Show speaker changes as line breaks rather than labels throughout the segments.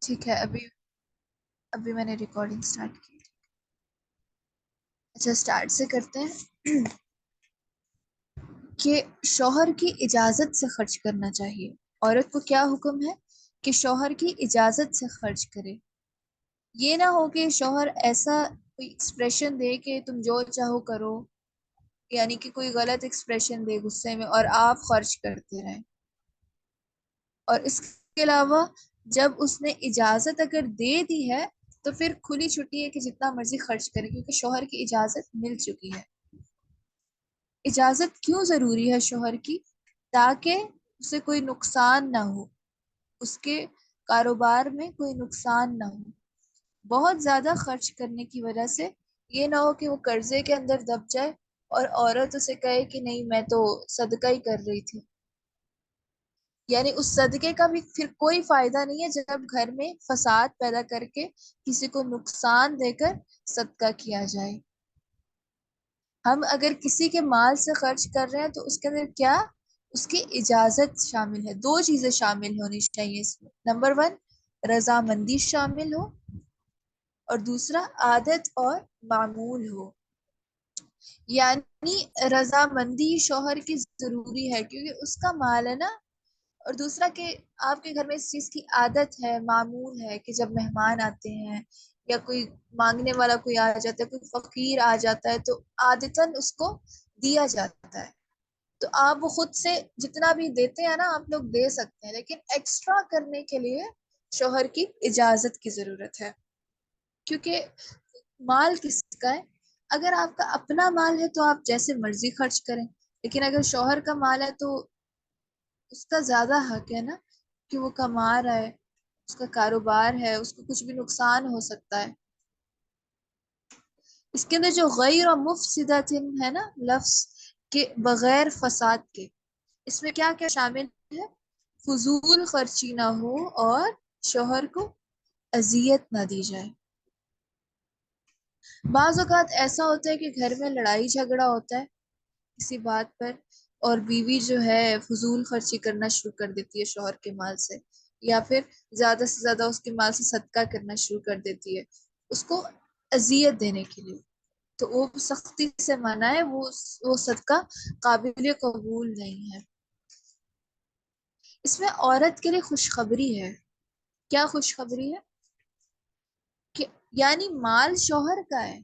ٹھیک ہے، ابھی ابھی میں نے ریکارڈنگ سٹارٹ کی. اچھا، سٹارٹ سے کرتے ہیں کہ شوہر کی اجازت سے خرچ کرنا چاہیے. عورت کو کیا حکم ہے کہ شوہر کی اجازت سے خرچ کرے. یہ نہ ہو کہ شوہر ایسا کوئی ایکسپریشن دے کہ تم جو چاہو کرو، یعنی کہ کوئی غلط ایکسپریشن دے غصے میں اور آپ خرچ کرتے رہیں. اور اس کے علاوہ جب اس نے اجازت اگر دے دی ہے تو پھر کھلی چھٹی ہے کہ جتنا مرضی خرچ کرے، کیونکہ شوہر کی اجازت مل چکی ہے. اجازت کیوں ضروری ہے شوہر کی؟ تاکہ اسے کوئی نقصان نہ ہو، اس کے کاروبار میں کوئی نقصان نہ ہو. بہت زیادہ خرچ کرنے کی وجہ سے یہ نہ ہو کہ وہ قرضے کے اندر دب جائے اور عورت اسے کہے کہ نہیں میں تو صدقہ ہی کر رہی تھی. یعنی اس صدقے کا بھی پھر کوئی فائدہ نہیں ہے جب گھر میں فساد پیدا کر کے کسی کو نقصان دے کر صدقہ کیا جائے. ہم اگر کسی کے مال سے خرچ کر رہے ہیں تو اس کے اندر کیا، اس کی اجازت شامل ہے. دو چیزیں شامل ہونی چاہیے اس میں. نمبر 1 رضامندی شامل ہو، اور دوسرا عادت اور معمول ہو. یعنی رضامندی شوہر کی ضروری ہے کیونکہ اس کا مال ہے نا، اور دوسرا کہ آپ کے گھر میں اس چیز کی عادت ہے، معمول ہے کہ جب مہمان آتے ہیں یا کوئی مانگنے والا کوئی آ جاتا ہے، کوئی فقیر آ جاتا ہے تو عادتاً اس کو دیا جاتا ہے. تو آپ وہ خود سے جتنا بھی دیتے ہیں نا آپ لوگ دے سکتے ہیں، لیکن ایکسٹرا کرنے کے لیے شوہر کی اجازت کی ضرورت ہے. کیونکہ مال کس کا ہے؟ اگر آپ کا اپنا مال ہے تو آپ جیسے مرضی خرچ کریں، لیکن اگر شوہر کا مال ہے تو اس کا زیادہ حق ہے نا کہ وہ کما رہا ہے، اس کا کاروبار ہے، اس کو کچھ بھی نقصان ہو سکتا ہے. اس کے اندر جو غیر و مفسدۃ ہے نا لفظ کے بغیر فساد کے، اس میں کیا کیا شامل ہے؟ فضول خرچی نہ ہو اور شوہر کو اذیت نہ دی جائے. بعض اوقات ایسا ہوتا ہے کہ گھر میں لڑائی جھگڑا ہوتا ہے کسی بات پر، اور بیوی جو ہے فضول خرچی کرنا شروع کر دیتی ہے شوہر کے مال سے، یا پھر زیادہ سے زیادہ اس کے مال سے صدقہ کرنا شروع کر دیتی ہے اس کو اذیت دینے کے لیے. تو وہ سختی سے منع ہے، وہ صدقہ قابل قبول نہیں ہے. اس میں عورت کے لیے خوشخبری ہے. کیا خوشخبری ہے؟ کہ یعنی مال شوہر کا ہے،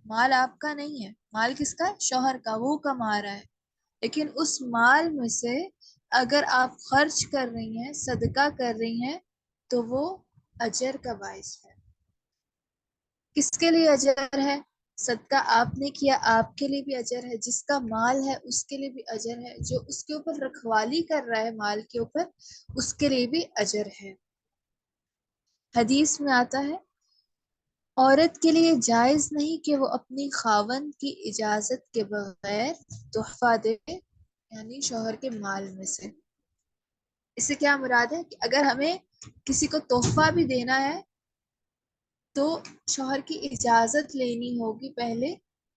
مال آپ کا نہیں ہے. مال کس کا ہے؟ شوہر کا. وہ کما رہا ہے، لیکن اس مال میں سے اگر آپ خرچ کر رہی ہیں، صدقہ کر رہی ہیں، تو وہ اجر کا باعث ہے. کس کے لیے اجر ہے؟ صدقہ آپ نے کیا، آپ کے لیے بھی اجر ہے. جس کا مال ہے اس کے لیے بھی اجر ہے. جو اس کے اوپر رکھوالی کر رہا ہے مال کے اوپر، اس کے لیے بھی اجر ہے. حدیث میں آتا ہے عورت کے لیے جائز نہیں کہ وہ اپنی خاوند کی اجازت کے بغیر تحفہ دے، یعنی شوہر کے مال میں سے. اس سے کیا مراد ہے کہ اگر ہمیں کسی کو تحفہ بھی دینا ہے تو شوہر کی اجازت لینی ہوگی پہلے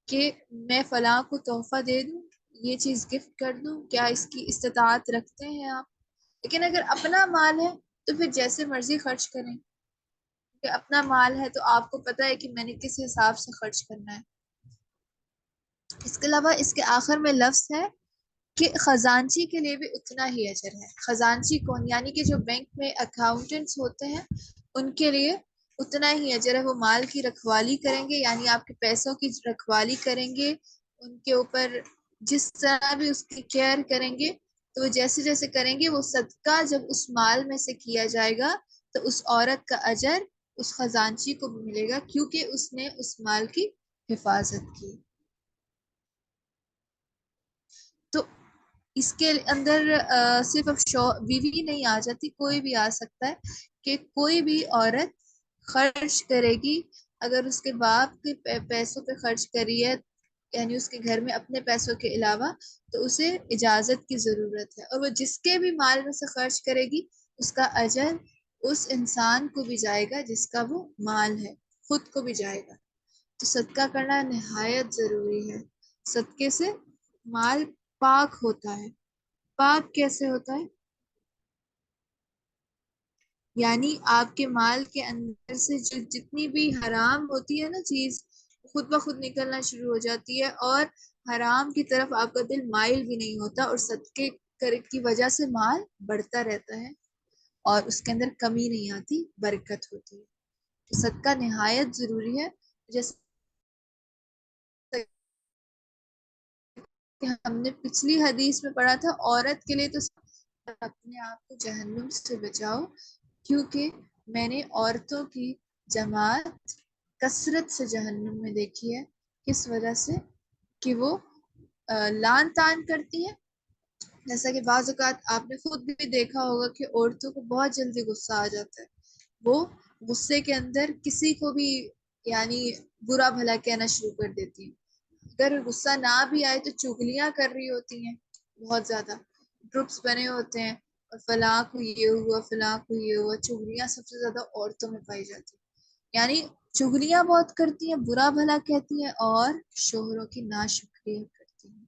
کہ میں فلاں کو تحفہ دے دوں، یہ چیز گفٹ کر دوں، کیا اس کی استطاعت رکھتے ہیں آپ. لیکن اگر اپنا مال ہے تو پھر جیسے مرضی خرچ کریں، کہ اپنا مال ہے تو آپ کو پتہ ہے کہ میں نے کس حساب سے خرچ کرنا ہے. اس کے علاوہ اس کے آخر میں لفظ ہے کہ خزانچی کے لیے بھی اتنا ہی اجر ہے. خزانچی کون؟ یعنی کہ جو بینک میں اکاؤنٹنٹس ہوتے ہیں ان کے لیے اتنا ہی اجر ہے. وہ مال کی رکھوالی کریں گے، یعنی آپ کے پیسوں کی رکھوالی کریں گے، ان کے اوپر جس طرح بھی اس کی کیئر کریں گے. تو وہ جیسے جیسے کریں گے، وہ صدقہ جب اس مال میں سے کیا جائے گا تو اس عورت کا اجر اس خزانچی کو بھی ملے گا، کیونکہ اس نے اس مال کی حفاظت کی. تو اس کے اندر صرف اب بیوی نہیں آ جاتی، کوئی بھی آ سکتا ہے کہ کوئی بھی عورت خرچ کرے گی. اگر اس کے باپ کے پیسوں پہ خرچ کری ہے، یعنی اس کے گھر میں اپنے پیسوں کے علاوہ، تو اسے اجازت کی ضرورت ہے. اور وہ جس کے بھی مال میں سے خرچ کرے گی اس کا اجر اس انسان کو بھی جائے گا جس کا وہ مال ہے، خود کو بھی جائے گا. تو صدقہ کرنا نہایت ضروری ہے. صدقے سے مال پاک ہوتا ہے. پاک کیسے ہوتا ہے؟ یعنی آپ کے مال کے اندر سے جو جتنی بھی حرام ہوتی ہے نا چیز، خود بخود نکلنا شروع ہو جاتی ہے، اور حرام کی طرف آپ کا دل مائل بھی نہیں ہوتا، اور صدقے کی وجہ سے مال بڑھتا رہتا ہے اور اس کے اندر کمی نہیں آتی، برکت ہوتی ہے۔ تو صدقہ نہایت ضروری ہے، جیسے کہ ہم نے پچھلی حدیث میں پڑھا تھا، عورت کے لیے تو اپنے آپ کو جہنم سے بچاؤ، کیونکہ میں نے عورتوں کی جماعت کثرت سے جہنم میں دیکھی ہے، کس وجہ سے کہ وہ لان تان کرتی ہے۔ جیسا کہ بعض اوقات آپ نے خود بھی دیکھا ہوگا کہ عورتوں کو بہت جلدی غصہ آ جاتا ہے، وہ غصے کے اندر کسی کو بھی یعنی برا بھلا کہنا شروع کر دیتی ہیں، اگر غصہ نہ بھی آئے تو چگلیاں کر رہی ہوتی ہیں، بہت زیادہ گروپس بنے ہوتے ہیں، اور فلاں کو یہ ہوا، فلاں کو یہ ہوا، چگلیاں سب سے زیادہ عورتوں میں پائی جاتی ہیں، یعنی چگلیاں بہت کرتی ہیں، برا بھلا کہتی ہیں، اور شوہروں کی ناشکری کرتی ہیں۔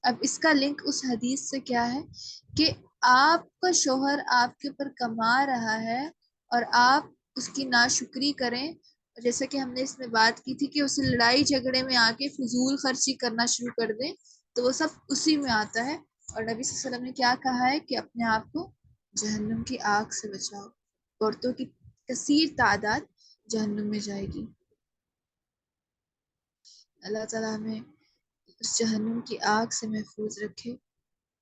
اب اس کا لنک اس حدیث سے کیا ہے کہ آپ کا شوہر آپ کے اوپر کما رہا ہے اور آپ اس کی ناشکری کریں، جیسا کہ ہم نے اس میں بات کی تھی کہ اسے لڑائی جھگڑے میں آ کے فضول خرچی کرنا شروع کر دیں تو وہ سب اسی میں آتا ہے، اور نبی صلی اللہ علیہ وسلم نے کیا کہا ہے کہ اپنے آپ کو جہنم کی آگ سے بچاؤ، عورتوں کی کثیر تعداد جہنم میں جائے گی۔ اللہ تعالیٰ ہمیں اس جہنم کی آگ سے محفوظ رکھے،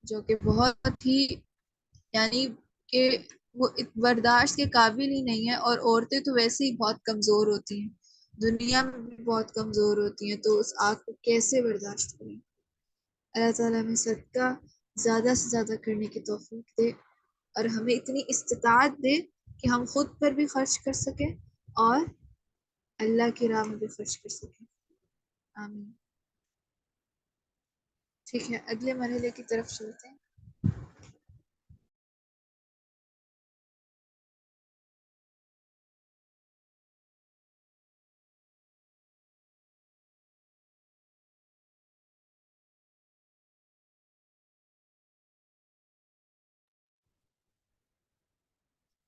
جو کہ بہت ہی یعنی کہ وہ برداشت کے قابل ہی نہیں ہے، اور عورتیں تو ویسے ہی بہت کمزور ہوتی ہیں، دنیا میں بھی بہت کمزور ہوتی ہیں، تو اس آگ کو کیسے برداشت کریں۔ اللہ تعالیٰ ہمیں صدقہ زیادہ سے زیادہ کرنے کی توفیق دے، اور ہمیں اتنی استطاعت دے کہ ہم خود پر بھی خرچ کر سکیں اور اللہ کی راہ میں بھی خرچ کر سکیں۔ آمین۔ ٹھیک ہے، اگلے مرحلے کی طرف چلتے ہیں۔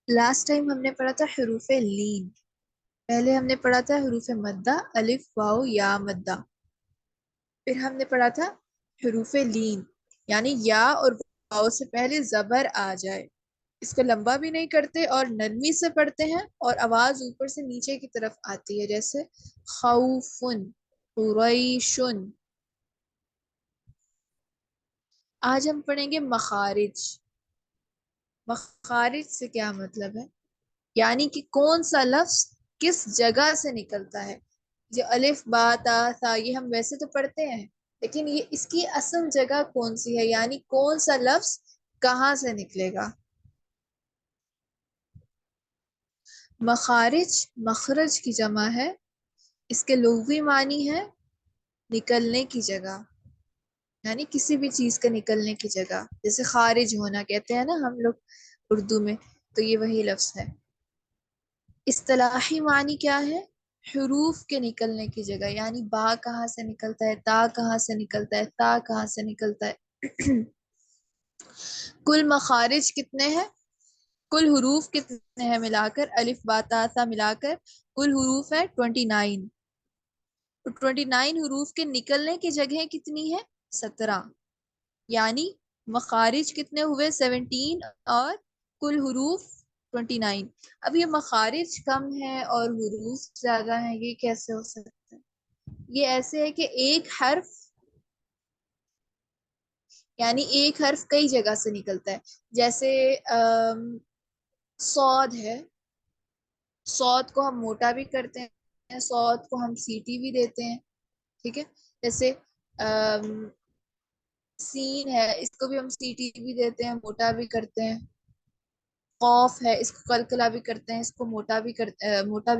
لاسٹ ٹائم ہم نے پڑھا تھا حروف لین، پہلے ہم نے پڑھا تھا حروف مدہ، الف واو یا مدہ، پھر ہم نے پڑھا تھا حروف لین، یعنی یا اور واو سے پہلے زبر آ جائے، اس کو لمبا بھی نہیں کرتے اور نرمی سے پڑھتے ہیں، اور آواز اوپر سے نیچے کی طرف آتی ہے، جیسے خوفن، قریشن۔ آج ہم پڑھیں گے مخارج۔ مخارج سے کیا مطلب ہے، یعنی کہ کون سا لفظ کس جگہ سے نکلتا ہے۔ جو الف با تا ثا یہ ہم ویسے تو پڑھتے ہیں، لیکن یہ اس کی اصل جگہ کون سی ہے، یعنی کون سا لفظ کہاں سے نکلے گا۔ مخارج مخرج کی جمع ہے، اس کے لغوی معنی ہے نکلنے کی جگہ، یعنی کسی بھی چیز کا نکلنے کی جگہ، جیسے خارج ہونا کہتے ہیں نا ہم لوگ اردو میں، تو یہ وہی لفظ ہے۔ اصطلاحی معنی کیا ہے، حروف کے نکلنے کی جگہ، یعنی با کہاں سے نکلتا ہے، تا کہاں سے نکلتا ہے، تا کہاں سے نکلتا ہے۔ کل مخارج کتنے ہیں، کل حروف کتنے ہیں ملا کر، الف با تا ثا ملا کر کل حروف ہے 29، تو 29 حروف کے نکلنے کی جگہیں کتنی ہے، 17، یعنی مخارج کتنے ہوئے 17 اور کل حروف 29۔ اب یہ مخارج کم ہے اور حروف زیادہ ہیں، یہ کیسے ہو سکتا ہے؟ یہ ایسے ہے کہ ایک حرف یعنی ایک حرف کئی جگہ سے نکلتا ہے، جیسے صاد ہے، صاد کو ہم موٹا بھی کرتے ہیں، صاد کو ہم سیٹی بھی دیتے ہیں، ٹھیک ہے، جیسے سین ہے، اس کو بھی ہم سیٹی بھی دیتے ہیں، موٹا بھی کرتے ہیں، قوف ہے، اس کو کلکلا بھی کرتے ہیں، اس کو موٹا بھی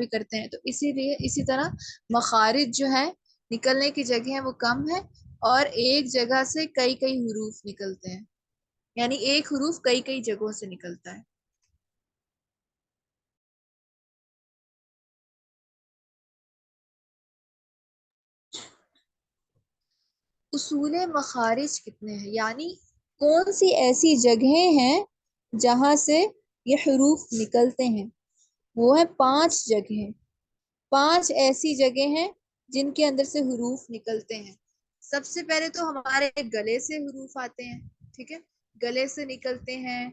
کرتے ہیں، تو اسی لیے اسی طرح مخارج جو ہے نکلنے کی جگہیں وہ کم ہے، اور ایک جگہ سے کئی کئی حروف نکلتے ہیں، یعنی ایک حروف کئی کئی جگہوں سے نکلتا ہے۔ اصول مخارج کتنے ہیں، یعنی کون سی ایسی جگہیں ہیں جہاں سے یہ حروف نکلتے ہیں وہ ہے 5 جگہیں، 5 ایسی جگہ ہیں جن کے اندر سے حروف نکلتے ہیں۔ سب سے پہلے تو ہمارے گلے سے حروف آتے ہیں، ٹھیک ہے، گلے سے نکلتے ہیں،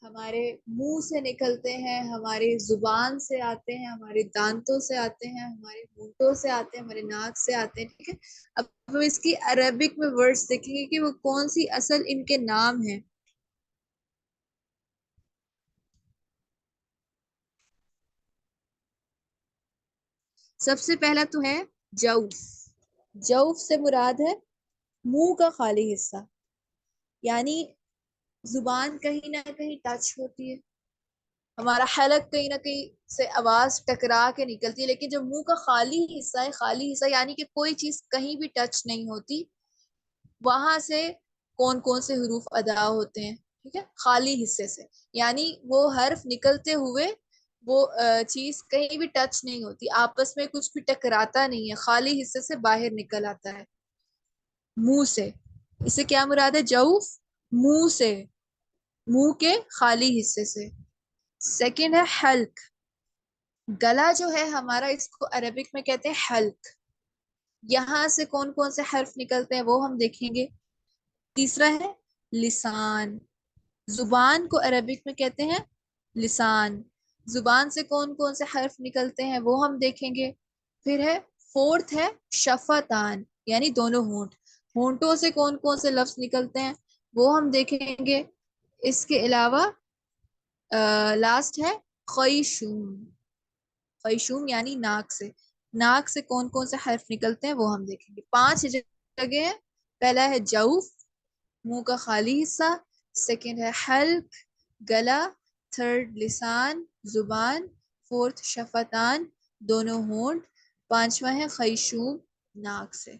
ہمارے منہ سے نکلتے ہیں، ہماری زبان سے آتے ہیں، ہمارے دانتوں سے آتے ہیں، ہمارے ہونٹوں سے آتے ہیں، ہمارے ناک سے آتے ہیں، ٹھیک ہے۔ اب ہم اس کی عربک میں ورڈز دیکھیں گے کہ وہ کون سی اصل ان کے نام ہیں۔ سب سے پہلا تو ہے جوف۔ جوف سے مراد ہے منہ کا خالی حصہ، یعنی زبان کہیں نہ کہیں ٹچ ہوتی ہے، ہمارا حلق کہیں نہ کہیں سے آواز ٹکرا کے نکلتی ہے، لیکن جو منہ کا خالی حصہ ہے، خالی حصہ یعنی کہ کوئی چیز کہیں بھی ٹچ نہیں ہوتی، وہاں سے کون کون سے حروف ادا ہوتے ہیں، ٹھیک ہے، خالی حصے سے، یعنی وہ حرف نکلتے ہوئے وہ چیز کہیں بھی ٹچ نہیں ہوتی، آپس میں کچھ بھی ٹکراتا نہیں ہے، خالی حصے سے باہر نکل آتا ہے منہ سے۔ اسے کیا مراد ہے؟ جوف، منہ سے، منہ کے خالی حصے سے۔ سیکنڈ ہے حلق۔ گلا جو ہے ہمارا، اس کو عربک میں کہتے ہیں حلق، یہاں سے کون کون سے حرف نکلتے ہیں وہ ہم دیکھیں گے۔ تیسرا ہے لسان۔ زبان کو عربک میں کہتے ہیں لسان، زبان سے کون کون سے حرف نکلتے ہیں وہ ہم دیکھیں گے۔ پھر ہے فورتھ ہے شفتان، یعنی دونوں ہونٹ، ہونٹوں سے کون کون سے لفظ نکلتے ہیں وہ ہم دیکھیں گے۔ اس کے علاوہ لاسٹ ہے خیشوم۔ خیشوم یعنی ناک سے، ناک سے کون کون سے حرف نکلتے ہیں وہ ہم دیکھیں گے۔ 5 جگہ ہیں، پہلا ہے جوف، منہ کا خالی حصہ، سیکنڈ ہے حلق، گلا، تھرڈ لسان، زبان، فورتھ شفتان، دونوں ہونٹ، 5واں ہے خیشوم، ناک سے۔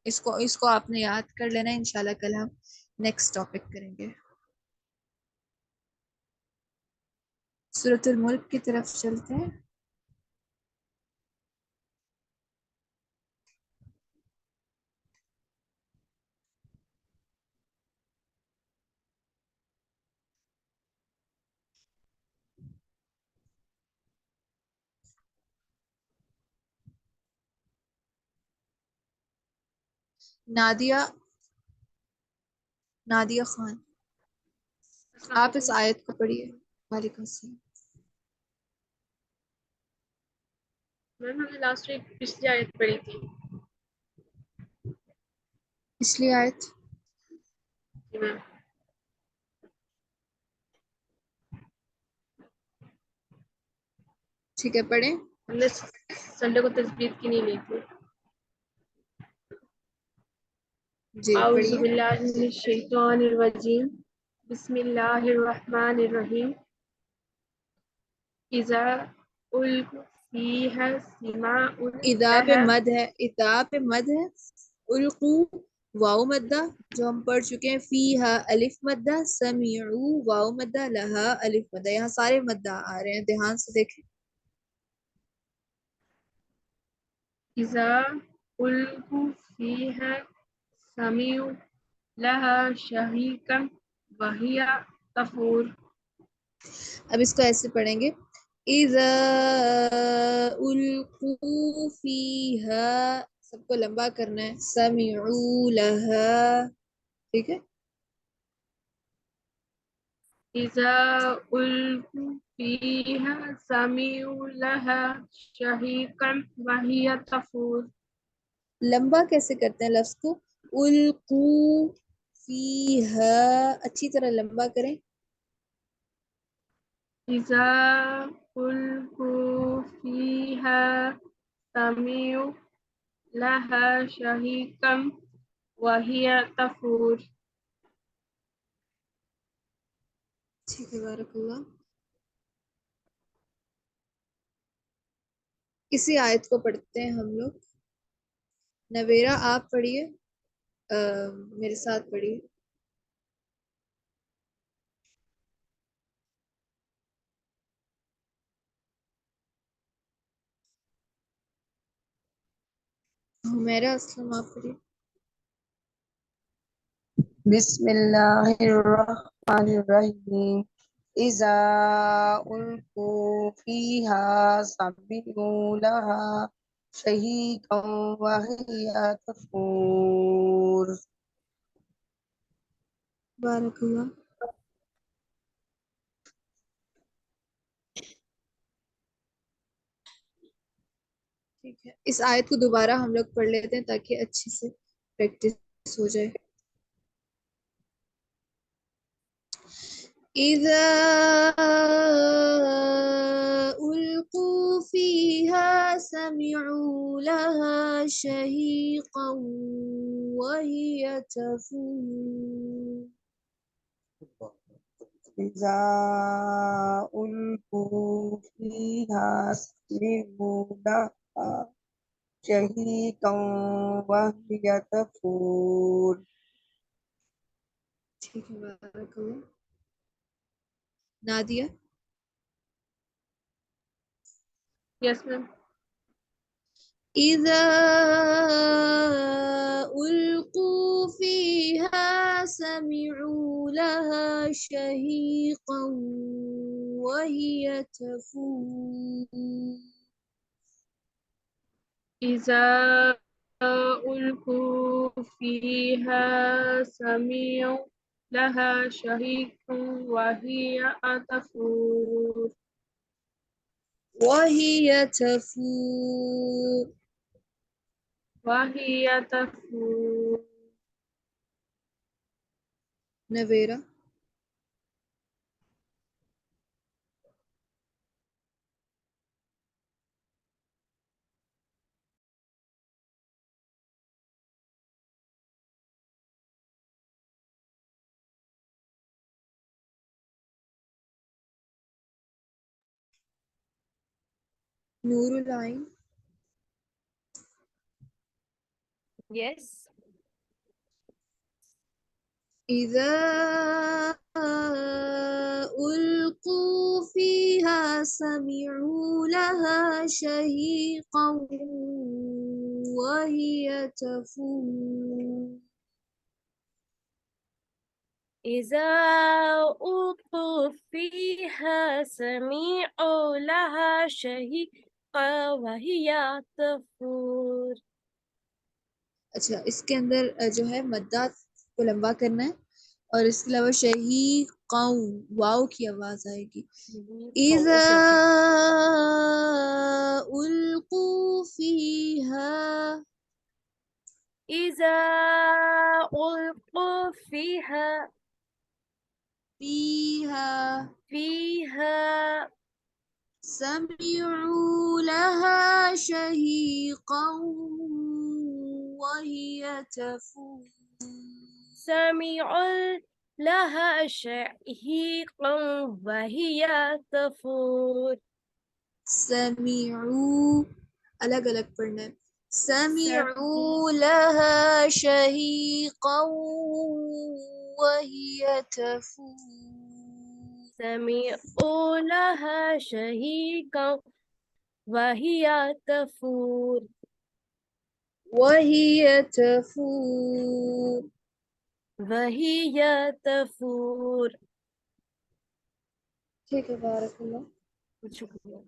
اس کو آپ نے یاد کر لینا، انشاءاللہ کل ہم نیکسٹ ٹاپک کریں گے۔ سورۃ الملک کی طرف چلتے ہیں۔ نادیہ خان، آپ اس آیت کو پڑھیے۔ وعلیکم السلام۔
میم ہم نے لاسٹ ویک پچھلی آیت پڑھی تھی۔
پچھلی آیت
جی میم،
ٹھیک ہے، پڑھیں۔
ہم نے سنڈے کو تثبیت کی نہیں لی تھی۔
جی
اعوذ
پڑھیے۔
باللہ من الشیطان الرجیم، بسم اللہ الرحمن الرحیم۔ اذا القوا فیہا سمعوا
اذا پہ
لہا،
مد ہے، اذا پہ مد ہے، القو واو مدہ جو ہم پڑھ چکے ہیں، فیہا الف مدہ، سمعو واو مدہ، لہا الف مدہ، یہاں سارے مدہ آ رہے ہیں، دھیان سے دیکھیں۔
اذا القوا فیہا سمعوا لہا شہیقا وہی تفور۔
اب اس کو ایسے پڑھیں گے، اذا القوا فیہا، سب کو لمبا کرنا ہے، سمعو لہا، ٹھیک ہے۔
اذا القوا فیہا سمعوا لہا شہیقا وہی تفور۔
لمبا کیسے کرتے ہیں لفظ کو؟ القو فیہا، اچھی طرح لمبا کریں۔
اذا القوا فیہا سمعوا لہا شہیقا وہی تفور۔
ٹھیک ہے، بارک اللہ۔ اسی آیت کو پڑھتے ہیں ہم لوگ۔ نویرا آپ پڑھیے، میرے ساتھ پڑھیے۔ میرا اسلم آپ پڑھیے۔
بسم اللہ الرحمن الرحیم إذا ألقوا فيها سمعوا لها شهيقا وهي تفور.
بارک اللہ. ٹھیک ہے، اس آیت کو دوبارہ ہم لوگ پڑھ لیتے ہیں تاکہ اچھے سے پریکٹس ہو جائے. اذا القوا فيها سمعوا لها شهيقا وهي تفور.
إذا ألقوا فيها سمعوا لها شهيقا وهي تفور.
ٹھیک ہے، بارک اللہ. نادیہ.
یس میم.
إذا ألقوا فيها سمعوا لها شهيقا وهي تفور.
إذا ألقوا فيها سمعوا لها شهيقا وهي تفور.
وهي تفور.
وهي تفور.
نویرا. نور العین.
Yes.
إذا ألقوا فيها سمعوا لها شهيقا وهي تفور.
إذا ألقوا فيها سمعوا لها شهيقا وهي تفور.
اچھا، اس کے اندر جو ہے مدات کو لمبا کرنا ہے، اور اس کے علاوہ شہیقاں واو کی آواز آئے گی. اذا القوا فيها.
إذا ألقوا فيها
سمعوا لها شهيقا وهي تفور.
سمعوا لها شهيقا وهي تفور.
سمعوا الگ الگ پڑھنا ہے. سمعوا لها شهيقا وهي تفور.
سمعوا لها شهيقا وهي تفور.
وهي تفور.
وهي تفور.
ٹھیک ہے، بارک اللہ.
شکریہ.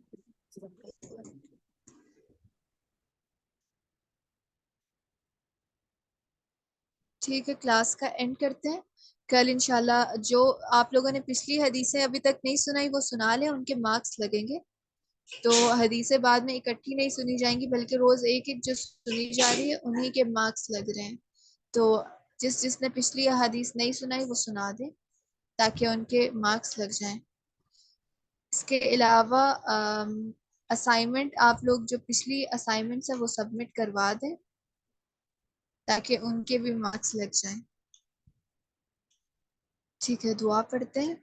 ٹھیک ہے، کلاس کا اینڈ کرتے ہیں. کل انشاءاللہ جو آپ لوگوں نے پچھلی حدیثیں ابھی تک نہیں سنائی وہ سنا لیں، ان کے مارکس لگیں گے. تو حدیثیں بعد میں اکٹھی نہیں سنی جائیں گی، بلکہ روز ایک ایک جو سنی جا رہی ہے انہی کے مارکس لگ رہے ہیں. تو جس نے پچھلی حدیث نہیں سنائی وہ سنا دیں تاکہ ان کے مارکس لگ جائیں. اس کے علاوہ اسائنمنٹ آپ لوگ جو پچھلی اسائنمنٹس ہیں وہ سبمٹ کروا دیں تاکہ ان کے بھی مارکس لگ جائیں. ٹھیک ہے، دعا پڑھتے ہیں.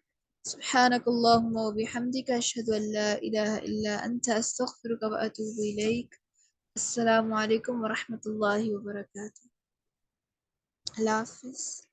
سبحانک اللہم و بحمدک اشہد ان لا الہ الا انت استغفرک و اتوب الیک. السلام علیکم ورحمۃ اللہ وبرکاتہ. اللہ حافظ.